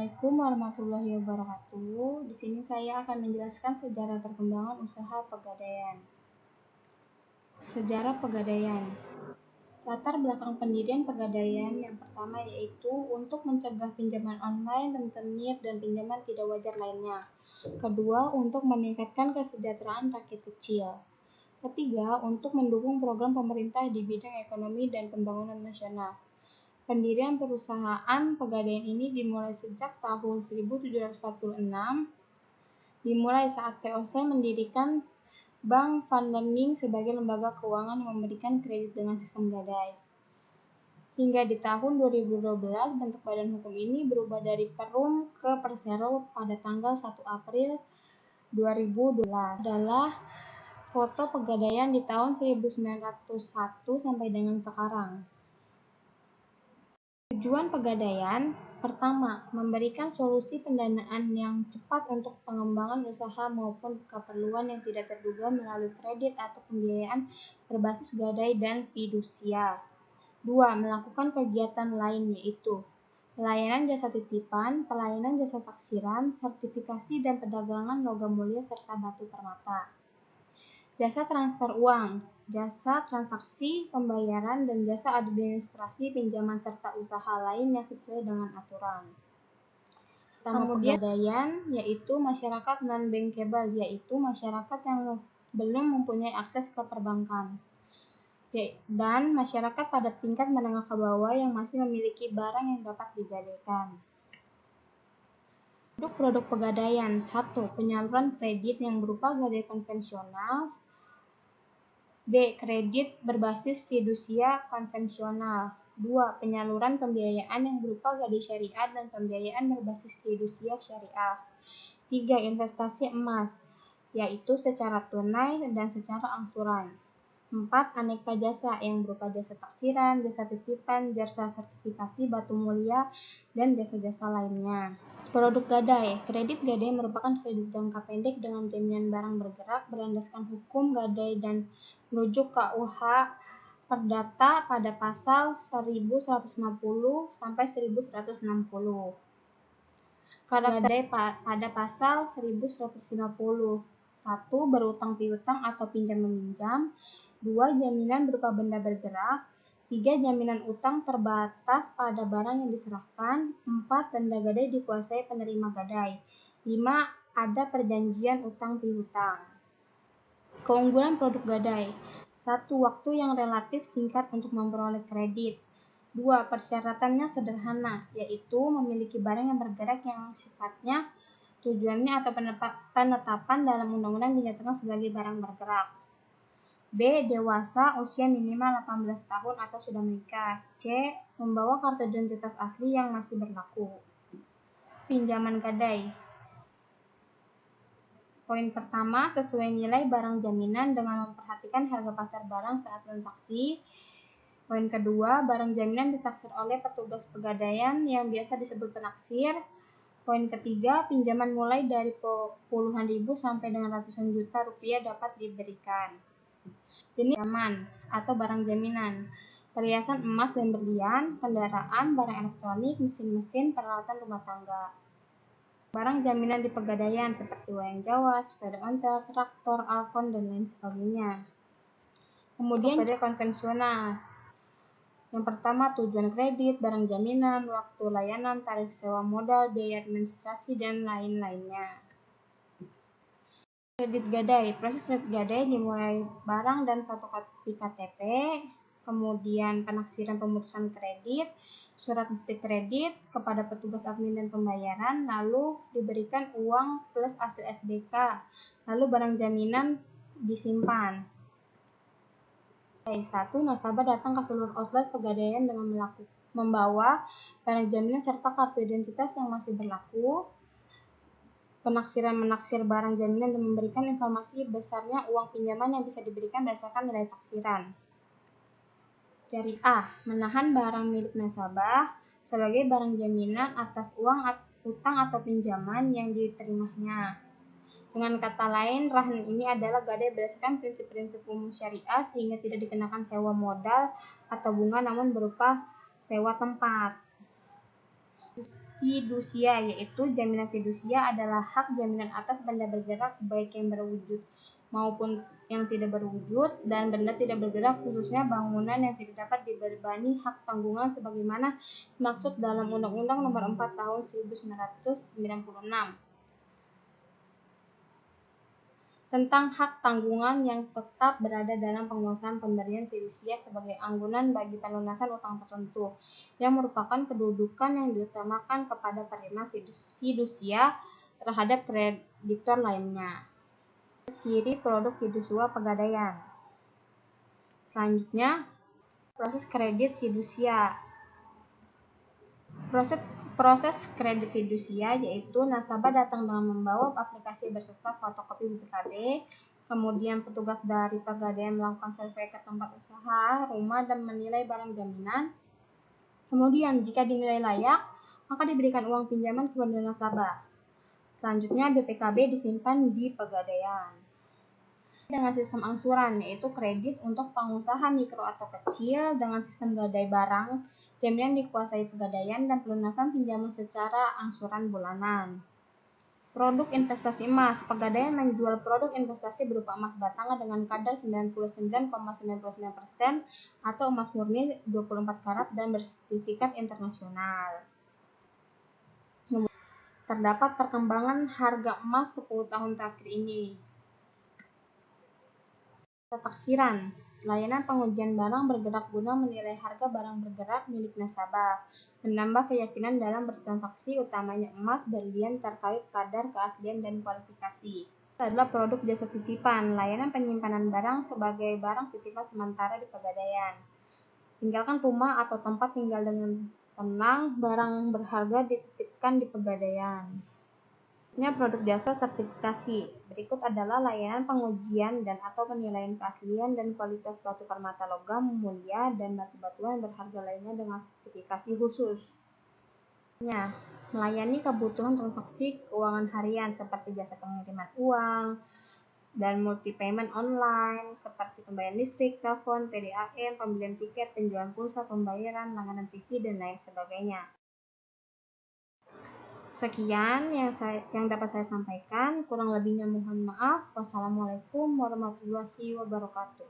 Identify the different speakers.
Speaker 1: Assalamualaikum warahmatullahi wabarakatuh. Di sini saya akan menjelaskan sejarah perkembangan usaha pegadaian. Sejarah pegadaian. Latar belakang pendirian pegadaian yang pertama yaitu untuk mencegah pinjaman online, rentenir, dan pinjaman tidak wajar lainnya. Kedua, untuk meningkatkan kesejahteraan rakyat kecil. Ketiga, untuk mendukung program pemerintah di bidang ekonomi dan pembangunan nasional. Pendirian perusahaan pegadaian ini dimulai sejak tahun 1746, dimulai saat VOC mendirikan Bank Vandening sebagai lembaga keuangan yang memberikan kredit dengan sistem gadai. Hingga di tahun 2012, bentuk badan hukum ini berubah dari Perum ke Persero pada tanggal 1 April 2012. Adalah foto pegadaian di tahun 1901 sampai dengan sekarang. Tujuan pegadaian, pertama, memberikan solusi pendanaan yang cepat untuk pengembangan usaha maupun keperluan yang tidak terduga melalui kredit atau pembiayaan berbasis gadai dan fidusia. 2. Melakukan kegiatan lain yaitu pelayanan jasa titipan, pelayanan jasa taksiran, sertifikasi dan perdagangan logam mulia serta batu permata. Jasa transfer uang, jasa transaksi pembayaran, dan jasa administrasi pinjaman serta usaha lain yang sesuai dengan aturan. Kemudian pegadaian yaitu masyarakat non-bankable, yaitu masyarakat yang belum mempunyai akses ke perbankan, dan masyarakat pada tingkat menengah ke bawah yang masih memiliki barang yang dapat digadaikan. Produk pegadaian. 1. Penyaluran kredit yang berupa gadai konvensional. B. Kredit berbasis fidusia konvensional. 2. Penyaluran pembiayaan yang berupa gadai syariah dan pembiayaan berbasis fidusia syariah. 3. Investasi emas, yaitu secara tunai dan secara angsuran. 4. Aneka jasa yang berupa jasa taksiran, jasa titipan, jasa sertifikasi batu mulia, dan jasa-jasa lainnya. Produk gadai. Kredit gadai merupakan kredit jangka pendek dengan jaminan barang bergerak berlandaskan hukum gadai dan merujuk KUH Perdata pada pasal 1150 sampai 1160. Karakter gadai pada pasal 1150. 1. Berutang piutang atau pinjam meminjam. 2. Jaminan berupa benda bergerak. 3. Jaminan utang terbatas pada barang yang diserahkan. 4. Benda gadai dikuasai penerima gadai. 5. Ada perjanjian utang piutang. Keunggulan produk gadai. 1. Waktu yang relatif singkat untuk memperoleh kredit. 2. Persyaratannya sederhana, yaitu memiliki barang yang bergerak yang sifatnya, tujuannya atau penetapan dalam undang-undang dinyatakan sebagai barang bergerak. B. Dewasa, usia minimal 18 tahun atau sudah menikah. C. Membawa kartu identitas asli yang masih berlaku. Pinjaman gadai. Poin pertama, sesuai nilai barang jaminan dengan memperhatikan harga pasar barang saat transaksi. Poin kedua, barang jaminan ditaksir oleh petugas pegadaian yang biasa disebut penaksir. Poin ketiga, pinjaman mulai dari puluhan ribu sampai dengan ratusan juta rupiah dapat diberikan. Jenis pinjaman atau barang jaminan: perhiasan emas dan berlian, kendaraan, barang elektronik, mesin-mesin, peralatan rumah tangga. Barang jaminan di pegadaian seperti wayang Jawa, sepeda ontel, traktor, alkon, dan lain sebagainya. Kemudian gadai konvensional. Yang pertama, tujuan kredit, barang jaminan, waktu layanan, tarif sewa modal, biaya administrasi, dan lain-lainnya. Kredit gadai. Proses kredit gadai dimulai barang dan fotokopi KTP, kemudian penaksiran pemutusan kredit, surat bukti kredit kepada petugas admin dan pembayaran, lalu diberikan uang plus hasil SBK, lalu barang jaminan disimpan. 1. Nasabah datang ke seluruh outlet pegadaian dengan membawa barang jaminan serta kartu identitas yang masih berlaku. Penaksiran menaksir barang jaminan dan memberikan informasi besarnya uang pinjaman yang bisa diberikan berdasarkan nilai taksiran. Syariah, menahan barang milik nasabah sebagai barang jaminan atas uang utang atau pinjaman yang diterimanya. Dengan kata lain, rahan ini adalah gadai berdasarkan prinsip-prinsip umum syariah sehingga tidak dikenakan sewa modal atau bunga namun berupa sewa tempat. Fidusia, yaitu jaminan fidusia adalah hak jaminan atas benda bergerak baik yang berwujud maupun yang tidak berwujud dan benda tidak bergerak, khususnya bangunan yang tidak dapat dibebani hak tanggungan sebagaimana dimaksud dalam Undang-Undang Nomor 4 Tahun 1996 tentang hak tanggungan yang tetap berada dalam penguasaan pemberian fidusia sebagai anggunan bagi pelunasan utang tertentu, yang merupakan kedudukan yang diutamakan kepada penerima fidusia terhadap kreditor lainnya. Ciri produk fidusia pegadaian. Selanjutnya, proses kredit fidusia. Proses kredit fidusia yaitu nasabah datang dengan membawa aplikasi berserta fotokopi BPKB, kemudian petugas dari Pegadaian melakukan survei ke tempat usaha, rumah, dan menilai barang jaminan. Kemudian jika dinilai layak, maka diberikan uang pinjaman kepada nasabah. Selanjutnya BPKB disimpan di Pegadaian. Dengan sistem angsuran, yaitu kredit untuk pengusaha mikro atau kecil dengan sistem gadai barang, jaminan dikuasai Pegadaian, dan pelunasan pinjaman secara angsuran bulanan. Produk investasi emas. Pegadaian menjual produk investasi berupa emas batangan dengan kadar 99,99% atau emas murni 24 karat dan bersertifikat internasional. Terdapat perkembangan harga emas 10 tahun terakhir ini. Taksiran, layanan pengujian barang bergerak guna menilai harga barang bergerak milik nasabah, menambah keyakinan dalam bertransaksi, utamanya emas, berlian terkait kadar keaslian dan kualifikasi. Itu adalah produk jasa titipan, layanan penyimpanan barang sebagai barang titipan sementara di Pegadaian. Tinggalkan rumah atau tempat tinggal dengan tenang, barang berharga dititipkan di Pegadaian. Produk jasa sertifikasi. Berikut adalah layanan pengujian dan atau penilaian keaslian dan kualitas batu permata logam mulia dan batu-batuan berharga lainnya dengan sertifikasi khusus. Melayani kebutuhan transaksi keuangan harian seperti jasa pengiriman uang dan multi payment online seperti pembayaran listrik, telepon, PDAM, pembelian tiket, penjualan pulsa, pembayaran langganan TV, dan lain sebagainya. Sekian yang dapat saya sampaikan, kurang lebihnya mohon maaf. Wassalamualaikum warahmatullahi wabarakatuh.